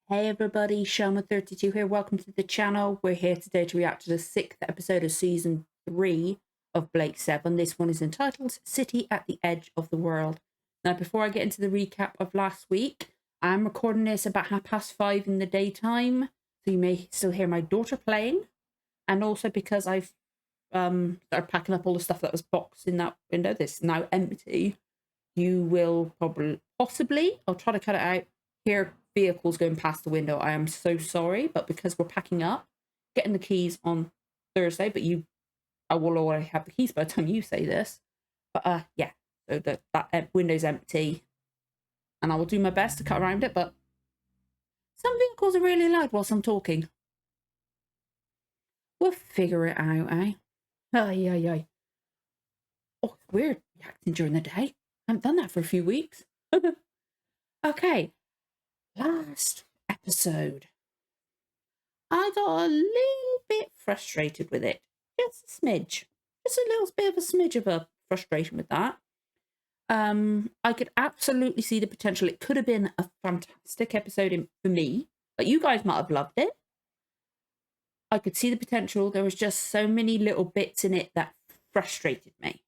Hey everybody, Shama32 here. Welcome to the channel. We're here today to react to the 6th episode of season 3 of Blake 7. This one is entitled City at the Edge of the World. Now, before I get into the recap of last week, I'm recording this about 5:30 in the daytime, so you may still hear my daughter playing. And also because I've started packing up all the stuff that was boxed in that window. This is now empty. You will possibly, I'll try to cut it out, hear vehicles going past the window. I am so sorry, but because we're packing up, getting the keys on Thursday, but I will already have the keys by the time you say this. But yeah, so that window's empty, and I will do my best to cut around it, but some vehicles are really loud whilst I'm talking. We'll figure it out, eh? Ay, ay, ay. Oh, it's weird reacting during the day. I haven't done that for a few weeks. Okay, last episode. I got a little bit frustrated with it. Just a smidge. Just a little bit of a smidge of a frustration with that. I could absolutely see the potential. It could have been a fantastic episode for me. Like, you guys might have loved it. I could see the potential. There was just so many little bits in it that frustrated me.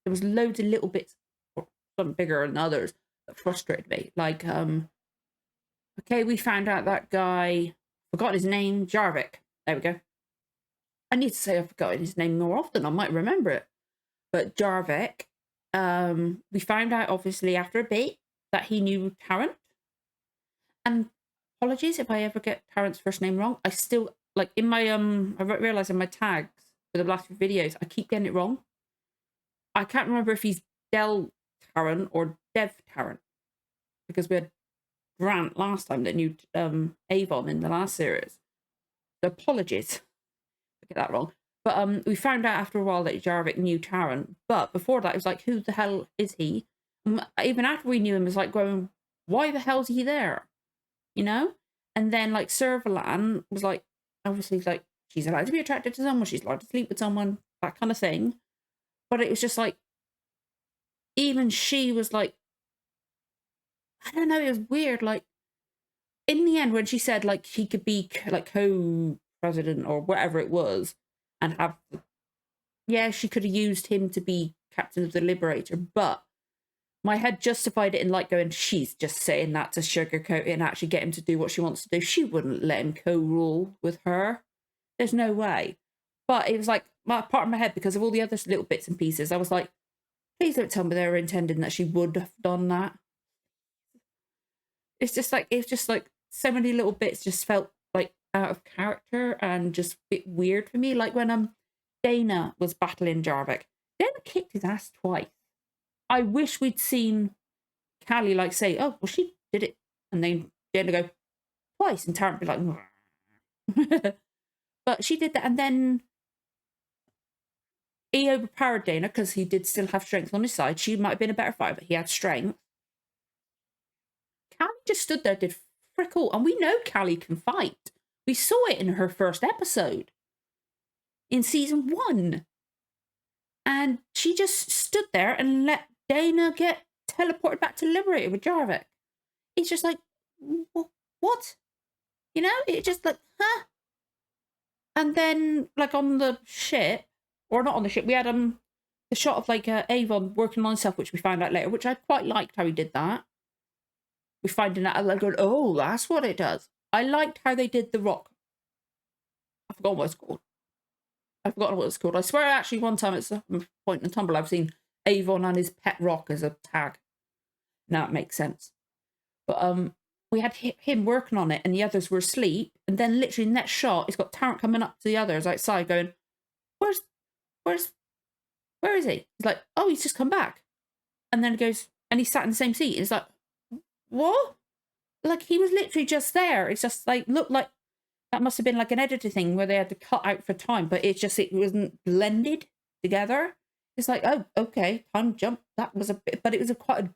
There was loads of little bits, some bigger than others, that frustrated me. Like, okay, we found out that guy, forgot his name, Jarvik. There we go. I need to say I've forgotten his name more often. I might remember it. But Jarvik, we found out obviously after a bit that he knew Tarrant. And apologies if I ever get Tarrant's first name wrong. I still, like, in my, I realised in my tags for the last few videos, I keep getting it wrong. I can't remember if he's Del Tarrant or Dev Tarrant. Because we had Grant last time that knew Avon in the last series. So apologies. I get that wrong. But we found out after a while that Jarvik knew Tarrant. But before that, it was like, who the hell is he? And even after we knew him, it was like going, why the hell's he there? You know? And then, like, Servalan was like, obviously, like, she's allowed to be attracted to someone, she's allowed to sleep with someone, that kind of thing. But it was just like, even she was like, I don't know, it was weird. Like, in the end, when she said, like, he could be, like, co-president or whatever it was, and have, yeah, she could have used him to be captain of the Liberator, but my head justified it in, like, going, she's just saying that to sugarcoat it and actually get him to do what she wants to do. She wouldn't let him co-rule with her. There's no way. But it was like, part of my head, because of all the other little bits and pieces, I was like, please don't tell me they were intending that she would have done that. It's just like so many little bits just felt like out of character and just a bit weird for me. Like when Dana was battling Jarvik, Dana kicked his ass twice. I wish we'd seen Callie, like, say, oh, well, she did it, and then Dana go twice, and Tarrant be like, but she did that, and then he overpowered Dana because he did still have strength on his side. She might have been a better fighter, but he had strength. Callie just stood there, did frick all, and we know Callie can fight. We saw it in her first episode in season 1. And she just stood there and let Dana get teleported back to Liberator with Jarvik. It's just like, what? You know, it just like, huh? And then, like, on the ship, or not on the ship, we had the shot of, like, Avon working on himself, which we found out later, which I quite liked how he did that. We're finding out, like, going, oh, that's what it does. I liked how they did the rock. I forgot what it's called. I've forgotten what it's called. I swear, actually, one time at some point in Tumble, I've seen Avon and his pet rock as a tag. Now it makes sense. But we had him working on it, and the others were asleep. And then, literally, next shot, it's got Tarrant coming up to the others outside, going, where is he? He's like, oh, he's just come back. And then it goes, and he sat in the same seat. It's like, what? Like, he was literally just there. It's just like, looked like that must have been like an editor thing where they had to cut out for time, but it wasn't blended together. It's like, oh, okay, time jump. That was a bit, but it was quite a,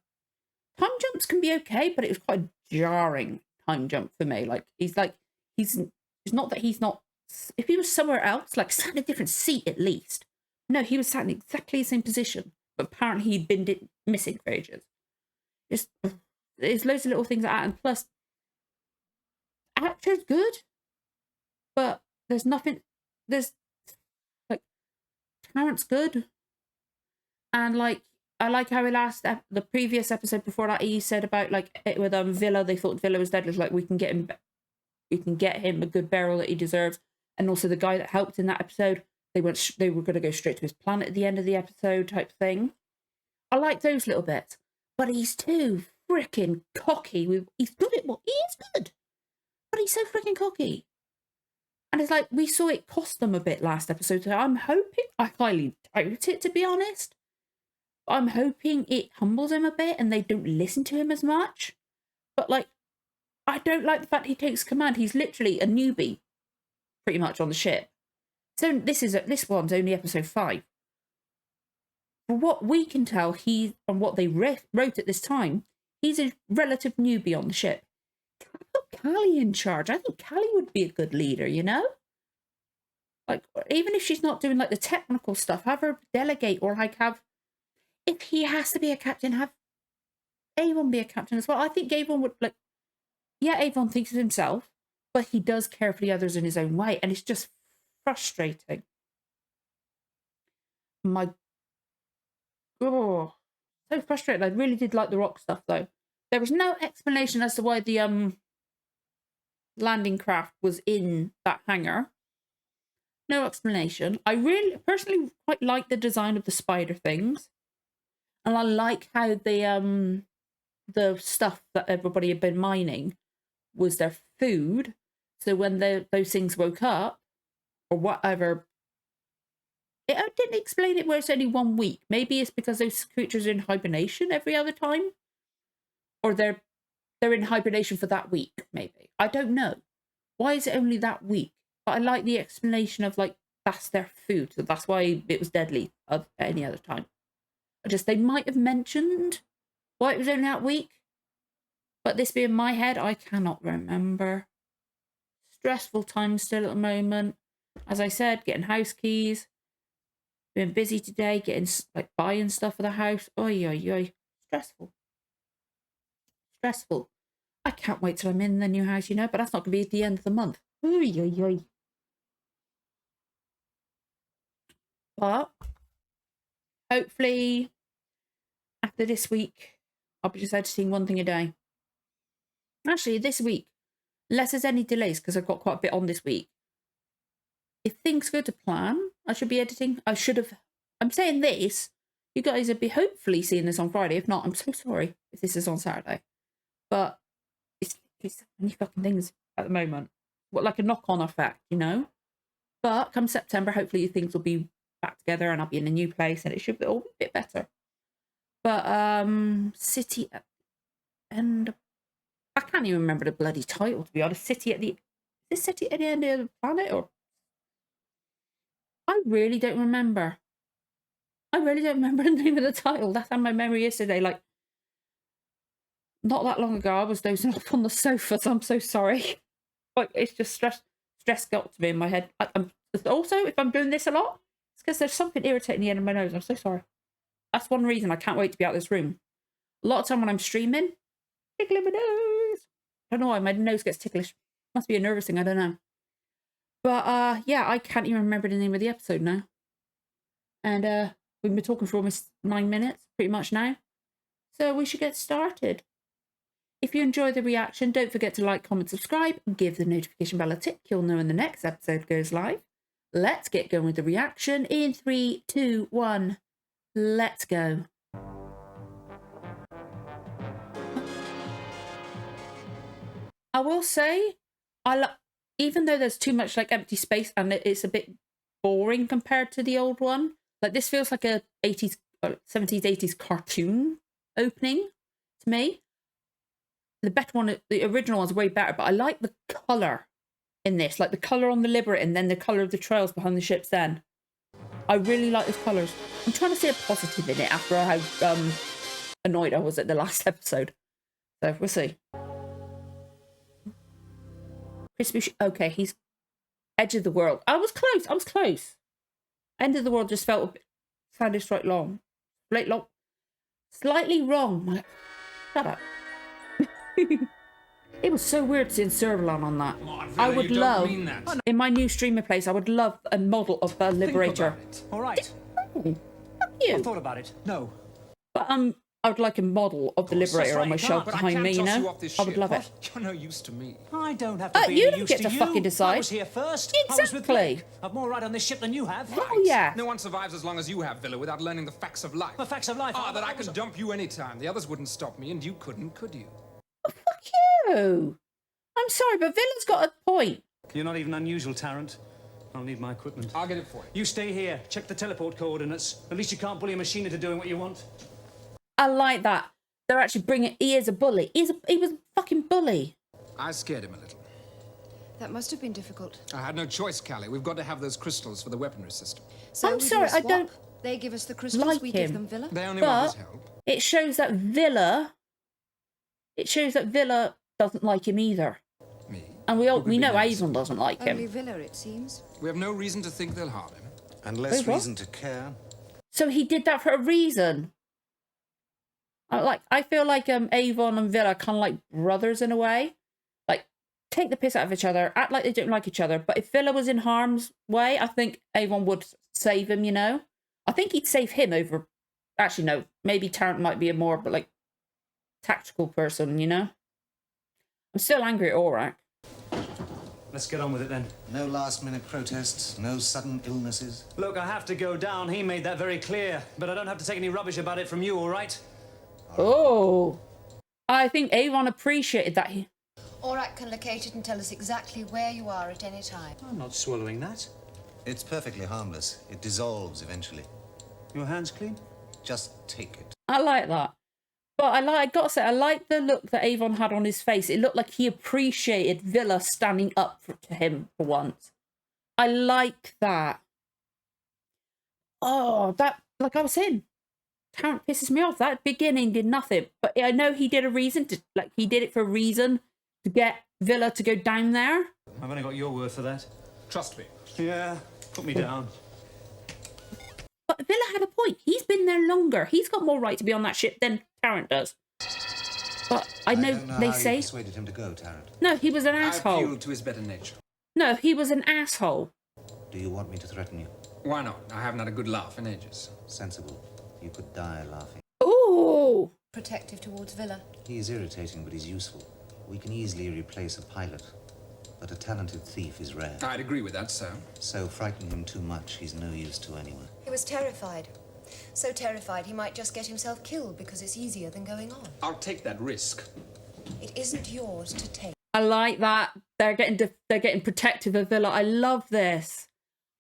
time jumps can be okay, but it was quite a jarring time jump for me. Like, he's not that he's not, if he was somewhere else, like sat in a different seat at least. No, he was sat in exactly the same position, but apparently he'd been missing for ages. Just, there's loads of little things like that, and plus, actor's good, but there's nothing. There's like Terrence good, and like I like how the previous episode before that he said about like it with Vila. They thought Vila was dead. It was like we can get him a good burial that he deserves, and also the guy that helped in that episode. They were going to go straight to his planet at the end of the episode type thing. I like those little bits, but he's too freaking cocky. He's good at what he is good, but he's so freaking cocky. And it's like we saw it cost them a bit last episode. So I'm hoping, I highly doubt it to be honest. I'm hoping it humbles him a bit and they don't listen to him as much. But like, I don't like the fact he takes command. He's literally a newbie, pretty much on the ship. So this one's only episode 5. For what we can tell, and what they wrote at this time, he's a relative newbie on the ship. Put Callie in charge. I think Callie would be a good leader, you know? Like, even if she's not doing like the technical stuff, have her delegate, or like if he has to be a captain, have Avon be a captain as well. I think Avon would Avon thinks of himself, but he does care for the others in his own way, and it's just frustrating. So frustrated. I really did like the rock stuff though. There was no explanation as to why the landing craft was in that hangar. No explanation. I really personally quite like the design of the spider things. And I like how the stuff that everybody had been mining was their food. So when those things woke up, or whatever, it didn't explain it where it's only 1 week. Maybe it's because those creatures are in hibernation every other time. Or they're in hibernation for that week, maybe. I don't know. Why is it only that week? But I like the explanation of like, that's their food. So that's why it was deadly at any other time. They might have mentioned why it was only that week. But this being my head, I cannot remember. Stressful time still at the moment. As I said, getting house keys. Been busy today, buying stuff for the house. Oi. Stressful. I can't wait till I'm in the new house, you know, but that's not going to be at the end of the month. Oi. But hopefully after this week, I'll be just editing 1 thing a day. Actually, this week, unless there's any delays, because I've got quite a bit on this week. If things go to plan, I should be editing. I'm saying this. You guys will be hopefully seeing this on Friday. If not, I'm so sorry if this is on Saturday. But it's so many fucking things at the moment. What, like a knock-on effect, you know? But come September, hopefully things will be back together and I'll be in a new place and it should be all a bit better. But City at the End. I can't even remember the bloody title, to be honest. City at the End of the Planet, or I really don't remember. The name of the title. That's how my memory is today. Like, not that long ago, I was dozing off on the sofa, so I'm so sorry. Like, it's just stress got to me in my head. Also, if I'm doing this a lot, it's because there's something irritating the end of my nose. I'm so sorry. That's one reason I can't wait to be out of this room. A lot of time when I'm streaming, tickling my nose. I don't know why my nose gets ticklish. Must be a nervous thing, I don't know. But yeah, I can't even remember the name of the episode now. And we've been talking for almost 9 minutes, pretty much now. So we should get started. If you enjoy the reaction, don't forget to like, comment, subscribe, and give the notification bell a tick. You'll know when the next episode goes live. Let's get going with the reaction in 3, 2, 1. Let's go. I will say, even though there's too much like empty space and it's a bit boring compared to the old one, like this feels like a 70s, 80s cartoon opening to me. The better one, the original one's way better, but I like the colour in this, like the colour on the Liberator and then the colour of the trails behind the ships then. I really like those colours. I'm trying to see a positive in it after how annoyed I was at the last episode. So we'll see. Crispy. Okay, he's edge of the world. I was close. End of the world just felt a bit, sounded slightly wrong. Shut up. It was so weird seeing Servalan on that. Come on, I Vila, would you love, don't mean that. in my new streamer place, I would love a model of the Liberator. Think about it. All right. Oh, fuck you. I thought about it. No. But I would like a model of the course, Liberator that's on my right, you shelf can't. But I behind can't me, you toss know? you off this I would ship. love it. You're no use to me. I don't have to be you any don't use get to to you. fucking decide. I was here first. I was with Exactly. Blake. I've more right on this ship than you have. Oh, yeah. No one survives as long as you have, Vila, without learning the facts of life. The facts of life. That I could dump you anytime. The others wouldn't stop me, and you couldn't, could you? Fuck you. I'm sorry, but Villa's got a point. You're not even unusual, Tarrant. I'll need my equipment. I'll get it for you. You stay here. Check the teleport coordinates. At least you can't bully a machine into doing what you want. I like that. They're actually bringing... He is a bully. He was a fucking bully. I scared him a little. That must have been difficult. I had no choice, Callie. We've got to have those crystals for the weaponry system. So I'm we do sorry, a I swap. don't They give us the crystals, like we him. give them Villa. They only want his But help. it shows that Villa... It shows that Villa doesn't like him either. Me? And Who could we be know nice? Avon doesn't like Only him. Villa, it seems. We have no reason to think they'll harm him. And less Wait, what? reason to care. So he did that for a reason. I feel like Avon and Villa are kind of like brothers in a way. Like, take the piss out of each other, act like they don't like each other. But if Villa was in harm's way, I think Avon would save him, you know? I think he'd save him over... Actually, no. Maybe Tarrant might be a more, but like, tactical person, you know? I'm still angry at Aurak. Let's get on with it then. No last-minute protests, no sudden illnesses. Look, I have to go down. He made that very clear. But I don't have to take any rubbish about it from you, all right? Oh. I think Avon appreciated that. Aurak can locate it and tell us exactly where you are at any time. I'm not swallowing that. It's perfectly harmless. It dissolves eventually. Your hands clean? Just take it. I like that. But I gotta say, I like the look that Avon had on his face. It looked like he appreciated Villa standing up to him for once. I like that. Oh, that, like I was saying, Tarrant pisses me off. That beginning did nothing. But I know he did a reason, he did it for a reason to get Villa to go down there. I've only got your word for that. Trust me. Yeah, put me down. But Villa had a point. He's been there longer. He's got more right to be on that ship than Tarrant does. But I know don't know they how say... you persuaded him to go, Tarrant. No, he was an I asshole. appealed to his better nature. No, he was an asshole. Do you want me to threaten you? Why not? I haven't had a good laugh in ages. Sensible. You could die laughing. Ooh. Protective towards Villa. He's irritating, but he's useful. We can easily replace a pilot. But a talented thief is rare. I'd agree with that, sir. So frighten him too much, he's no use to anyone. He was terrified. So terrified he might just get himself killed because it's easier than going on. I'll take that risk. It isn't yours to take. I like that. They're getting protective of Villa. I love this.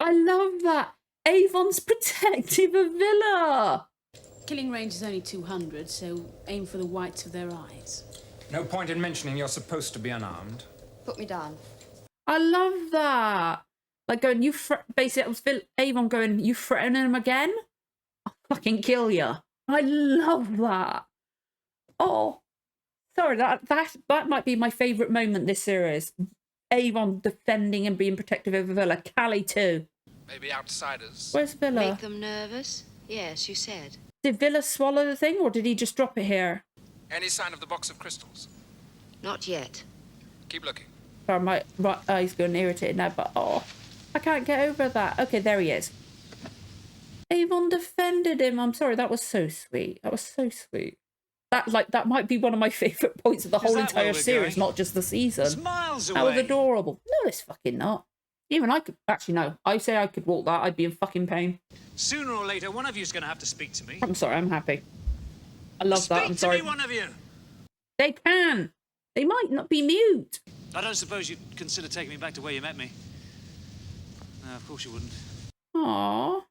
I love that. Avon's protective of Villa. Killing range is only 200, so aim for the whites of their eyes. No point in mentioning you're supposed to be unarmed. Put me down. I love that. Like going, basically, it was Avon going, you threatening him again? I'll fucking kill you. I love that. Oh, sorry, that might be my favourite moment this series. Avon defending and being protective over Villa. Callie too. Maybe outsiders. Where's Villa? Make them nervous? Yes, you said. Did Villa swallow the thing or did he just drop it here? Any sign of the box of crystals? Not yet. Keep looking. Sorry, my right eye's going irritated now, but oh, I can't get over that. Okay, there he is. Avon defended him. I'm sorry, that was so sweet. That was so sweet. That might be one of my favourite points of the whole that where entire we're series, going? not just the season. It's miles away. That was adorable. No, it's fucking not. Even I could... Actually, no. I say I could walk that. I'd be in fucking pain. Sooner or later, one of you's going to have to speak to me. I'm sorry. I'm happy. I love that. I'm sorry. Speak to me, one of you. They can. They might not be mute. I don't suppose you'd consider taking me back to where you met me. No, of course you wouldn't. Aww.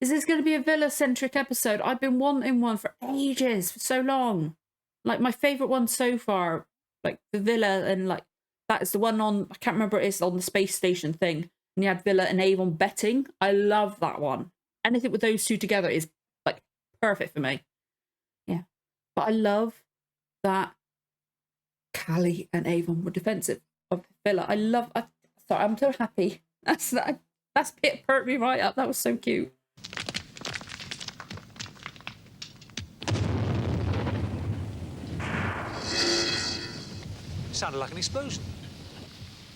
Is this going to be a Villa-centric episode? I've been wanting one for ages, for so long. Like, my favourite one so far, like, the Villa and, like, that is the one on, I can't remember what it is, on the space station thing. And you had Villa and Avon betting. I love that one. Anything with those two together is, like, perfect for me. Yeah. But I love that Callie and Avon were defensive of Villa. Sorry, I'm so happy. That's it perked me right up. That was so cute. Sounded like an explosion.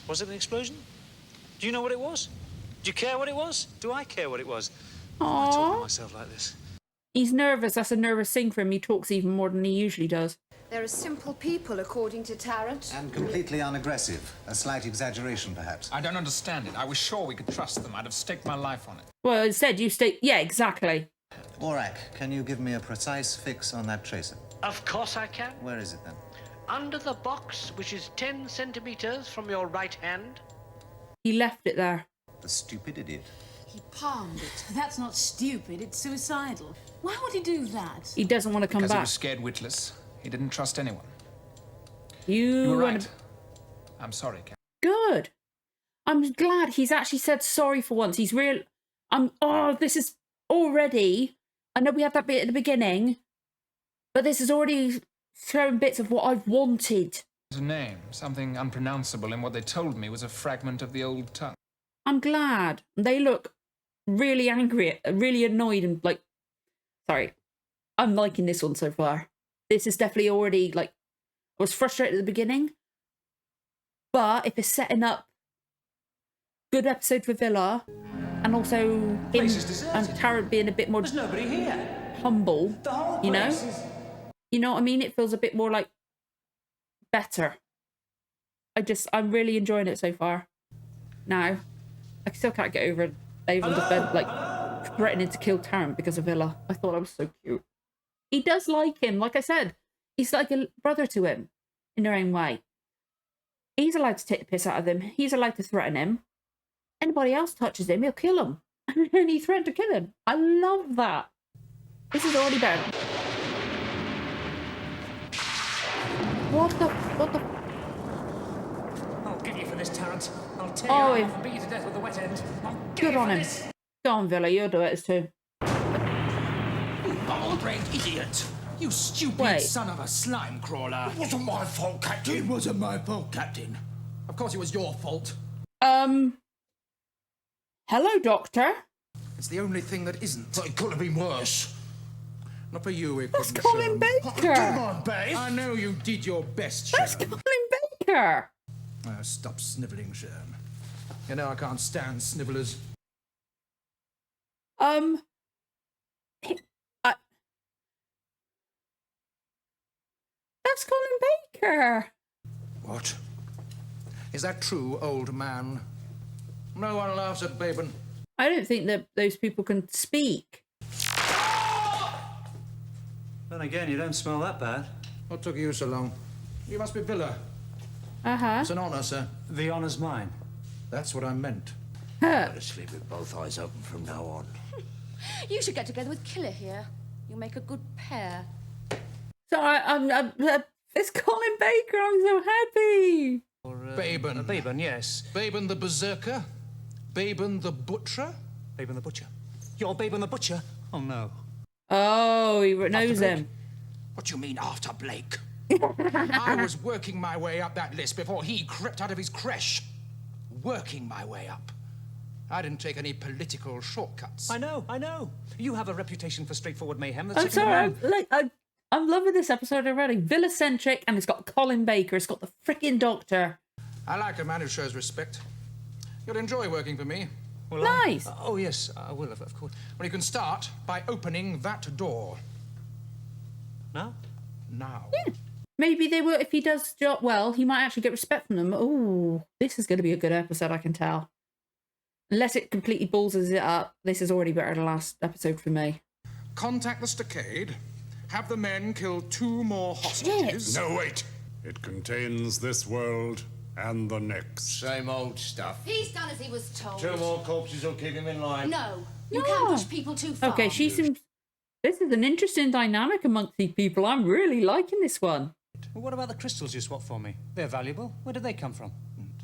Was it an explosion? Do you know what it was? Do you care what it was? Do I care what it was? Why am I talking to Aww. myself like this? He's nervous. That's a nervous thing for him. He talks even more than he usually does. They're a simple people, according to Tarrant. And completely unaggressive. A slight exaggeration, perhaps. I don't understand it. I was sure we could trust them. I'd have staked my life on it. Well, instead you stay... Yeah, exactly. Orak, can you give me a precise fix on that tracer? Of course I can. Where is it, then? Under the box, which is 10 centimeters from your right hand. He left it there. The stupid idiot. He palmed it. That's not stupid, it's suicidal. Why would he do that? He doesn't want to come Because he back. was scared witless. He didn't trust anyone. You You were wanna- right. I'm sorry, Captain. Good. I'm glad he's actually said sorry for once. He's real. Oh, this is already. I know we had that bit at the beginning, but this is already showing bits of what I've wanted. His name, something unpronounceable, and what they told me was a fragment of the old tongue. I'm glad. They look really angry, really annoyed, and like. Sorry, I'm liking this one so far. This is definitely already like. I was frustrated at the beginning, but if it's setting up good episode for Villa, and also him Place is deserted. and Tarrant being a bit more There's nobody here. humble, The whole you know? place is... You know what I mean? It feels a bit more like better. I'm really enjoying it so far. Now, I still can't get over Avon like threatening to kill Tarrant because of Villa. I thought that was so cute. He does like him, like I said. He's like a brother to him in their own way. He's allowed to take the piss out of him. He's allowed to threaten him. Anybody else touches him, he'll kill him. And he threatened to kill him. I love that. This is already better. What the... I'll give you for this, Tarrant. I'll tear Oh, you if- off and beat you to death with the wet end. I'll get Good you on for him. this. Go on, Villa, you'll do it too. You bubble-brained idiot! You stupid Wait. son of a slime crawler! It wasn't my fault, Captain! It wasn't my fault, Captain. Of course it was your fault. Hello, Doctor. It's the only thing that isn't. But it could have been worse. Not for you, it That's couldn't Colin have shown. Baker. Come on, Babe. I know you did your best, That's Sharon. Colin Baker. Stop snivelling, Sharon. You know I can't stand snivellers. That's Colin Baker. What? Is that true, old man? No one laughs at Baben. I don't think that those people can speak. Then again, you don't smell that bad. What took you so long? You must be Villa. Uh-huh. It's an honour, sir. The honour's mine. That's what I meant. Better sleep with both eyes open from now on. You should get together with Killer here. You'll make a good pair. So it's Colin Baker. I'm so happy. Or, Baben. Baben, yes. Baben the Berserker? Baben the Butcher? Baben the Butcher. You're Baben the Butcher? Oh, no. Oh, he knows Blake? him. What do you mean, after Blake? I was working my way up that list before he crept out of his creche. Working my way up. I didn't take any political shortcuts. I know. You have a reputation for straightforward mayhem. That's I'm sorry. I'm loving this episode already. Villa-centric, and it's got Colin Baker. It's got the freaking Doctor. I like a man who shows respect. You'll enjoy working for me. Well, Nice. Oh, yes, I will, of course. Well, you can start by opening that door. Now? Now. Maybe they will, if he does job well, he might actually get respect from them. Oh, this is going to be a good episode, I can tell. Unless it completely ballses it up, this is already better than the last episode for me. Contact the stockade. Have the men kill 2 more hostages. No, wait. It contains this world and the next. Same old stuff. He's done as he was told. 2 more corpses will keep him in line. No, you No. can't push people too far. Okay, she seems... This is an interesting dynamic amongst these people. I'm really liking this one. Well, what about the crystals you swapped for me? They're valuable. Where did they come from?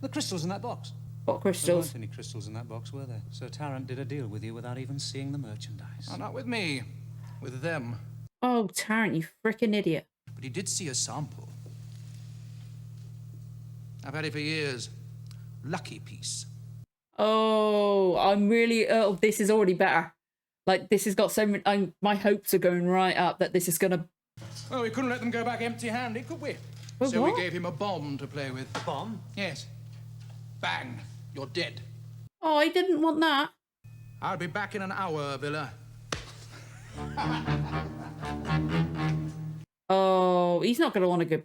The crystals in that box. What There crystals? weren't any crystals in that box, were there? Sir Tarrant did a deal with you without even seeing the merchandise. Oh, not with me. With them. Oh, Tarrant, you freaking idiot. But he did see a sample. I've had it for years. Lucky piece. Oh, I'm really... Oh, this is already better. Like, this has got so many... my hopes are going right up that this is going to... Oh, we couldn't let them go back empty-handed, could we? Wait, So what? we gave him a bomb to play with. Bomb? Yes. Bang. You're dead. Oh, I didn't want that. I'll be back in an hour, Villa. Oh, he's not going to want to go.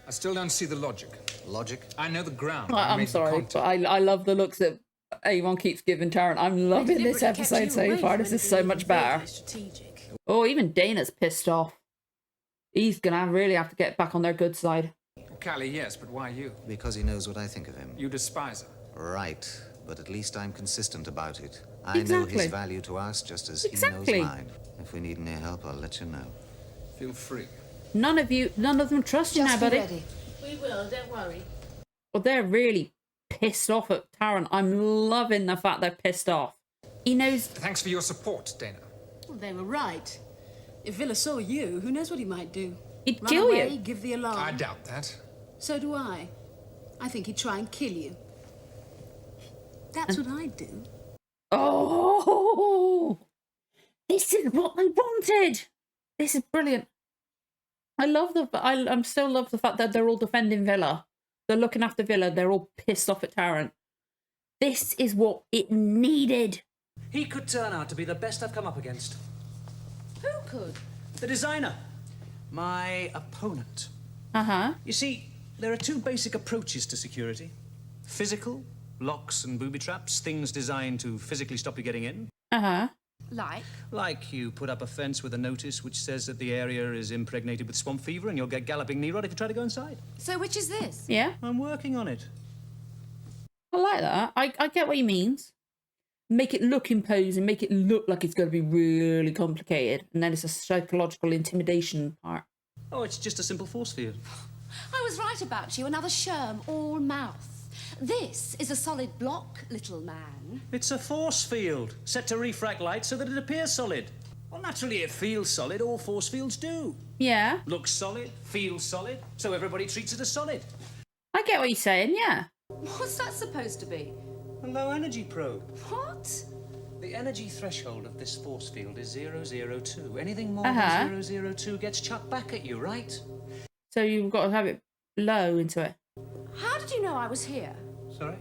I still don't see the logic. Logic? I know the ground. I I'm made the sorry, contact. but I love the looks that Avon keeps giving Tarrant. I'm loving this episode so far. This is so much better. Strategic. Oh, even Dana's pissed off. He's going to really have to get back on their good side. Well, Callie, yes, but why you? Because he knows what I think of him. You despise her. Right, but at least I'm consistent about it. I know Exactly. his value to us just as Exactly. he knows mine. If we need any help, I'll let you know. Feel free. None of them trust you now, Just be buddy. ready. We will, don't worry. Well, they're really pissed off at Tarrant. I'm loving the fact they're pissed off. He knows. Thanks for your support, Dana. Well, they were right. If Vila saw you, who knows what he might do? He'd Run kill away, you. give the alarm. I doubt that. So do I. I think he'd try and kill you. That's what I'd do. Oh, this is what I wanted. This is brilliant. I still love the fact that they're all defending Villa. They're looking after Villa. They're all pissed off at Tarrant. This is what it needed. He could turn out to be the best I've come up against. Who could? The designer. My opponent. Uh-huh. You see, there are two basic approaches to security. Physical, locks and booby traps, things designed to physically stop you getting in. Uh-huh. Like you put up a fence with a notice which says that the area is impregnated with swamp fever and you'll get galloping knee rot if you try to go inside. So which is this? Yeah. I'm working on it. I like that. I get what he means. Make it look imposing, make it look like it's going to be really complicated. And then it's a psychological intimidation part. Oh, it's just a simple force field. I was right about you. Another Sherm, all mouth. This is a solid block, little man. It's a force field, set to refract light so that it appears solid. Well, naturally it feels solid. All force fields do. Yeah. Looks solid, feels solid, so everybody treats it as solid. I get what you're saying, yeah. What's that supposed to be? A low energy probe. What? The energy threshold of this force field is 002. Anything more Uh-huh. than 002 gets chucked back at you, right? So you've got to have it low into it. How did you know I was here? Sorry?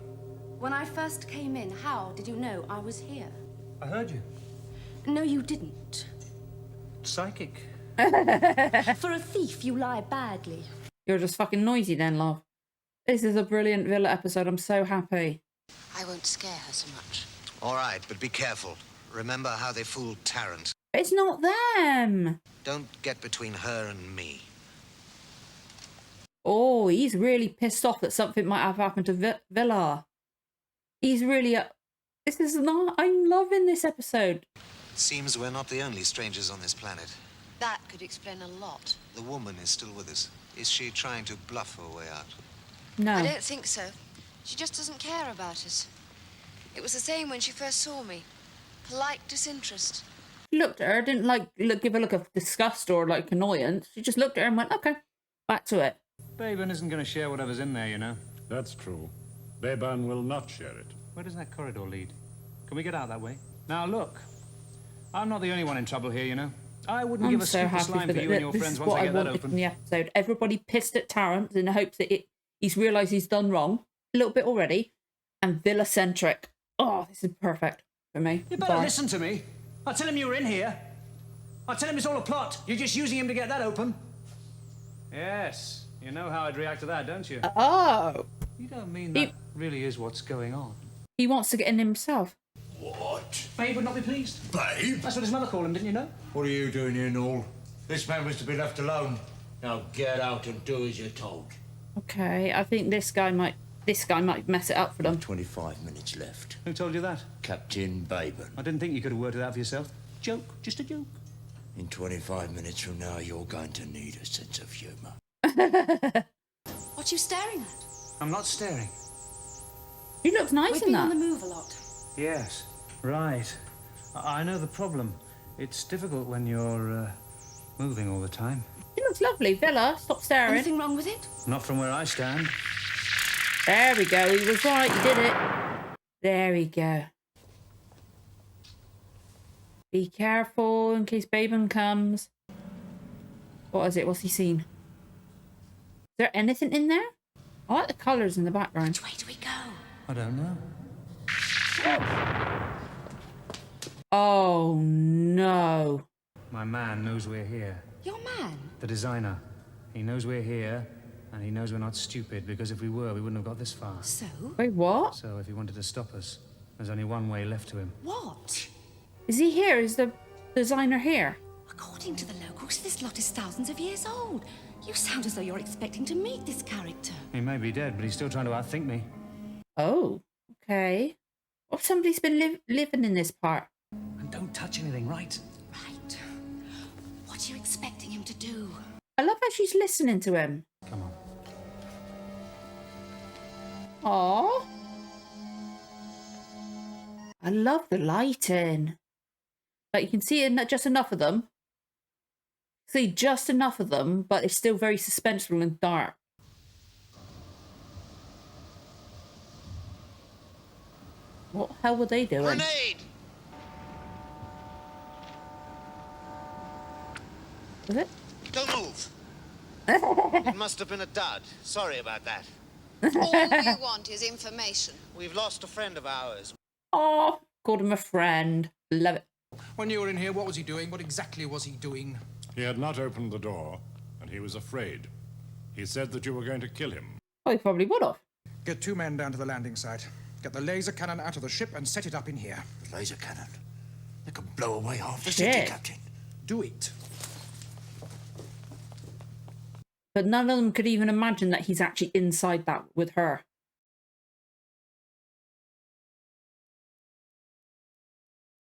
When I first came in, how did you know I was here? I heard you. No, you didn't. Psychic. For a thief, you lie badly. You're just fucking noisy then, love. This is a brilliant Villa episode. I'm so happy. I won't scare her so much. All right, but be careful. Remember how they fooled Tarrant. It's not them. Don't get between her and me. Oh, he's really pissed off that something might have happened to Villa. He's really... This is not... I'm loving this episode. Seems we're not the only strangers on this planet. That could explain a lot. The woman is still with us. Is she trying to bluff her way out? No. I don't think so. She just doesn't care about us. It was the same when she first saw me. Polite disinterest. Looked at her, didn't give a look of disgust or like annoyance. She just looked at her and went, okay, back to it. Baben isn't going to share whatever's in there, you know. That's true. Beban will not share it. Where does that corridor lead? Can we get out that way? Now, look. I'm not the only one in trouble here, you know. I wouldn't I'm give a so scoop of happy slime for for you and your this friends is once what I I get that wanted from open. the episode. Everybody pissed at Tarrant in the hopes that he's realised he's done wrong a little bit already, and Villa-centric. Oh, this is perfect for me. You better Bye. listen to me. I'll tell him you were in here. I'll tell him it's all a plot. You're just using him to get that open. Yes, you know how I'd react to that, don't you? Oh, You don't mean that really is what's going on. he wants to get in himself. What? Babe would not be pleased. Babe? That's what his mother called him, didn't you know? What are you doing here, Noel? This man was to be left alone. Now get out and do as you're told. Okay, I think this guy might mess it up for them. 25 minutes left. Who told you that? Captain Baben. I didn't think you could have worked it out for yourself. Joke, just a joke. In 25 minutes from now, you're going to need a sense of humour. What are you staring at? I'm not staring. He looks nice We've in been on that. the move a lot. Yes, right. I know the problem. It's difficult when you're moving all the time. He looks lovely. Villa, stop staring. Anything wrong with it? Not from where I stand. There we go. He was right. He did it. There we go. Be careful in case Baben comes. What is it? What's he seen? there anything in there? I like the colours in the background. Which way do we go? I don't know. Oh no. My man knows we're here. Your man? The designer. He knows we're here, and he knows we're not stupid, because if we were, we wouldn't have got this far. So? Wait, what? So if he wanted to stop us, there's only one way left to him. What? Is he here? Is the designer here? According to the locals, this lot is thousands of years old. You sound as though you're expecting to meet this character. He may be dead, but he's still trying to outthink me. Oh, okay. What if somebody's been living in this part? And don't touch anything, right? Right. What are you expecting him to do? I love how she's listening to him. Come on. Aww. I love the lighting. Like, you can see just enough of them. See just enough of them, but it's still very suspenseful and dark. What the hell were they doing? Grenade! Was it? Don't move. It must have been a dud. Sorry about that. All we want is information. We've lost a friend of ours. Oh, called him a friend. Love it. When you were in here, what was he doing? What exactly was he doing? He had not opened the door, and he was afraid. He said that you were going to kill him. Oh, he probably would have. Get 2 men down to the landing site. Get the laser cannon out of the ship and set it up in here. Laser cannon? They can blow away half the Shit. city, Captain. Do it. But none of them could even imagine that he's actually inside that with her.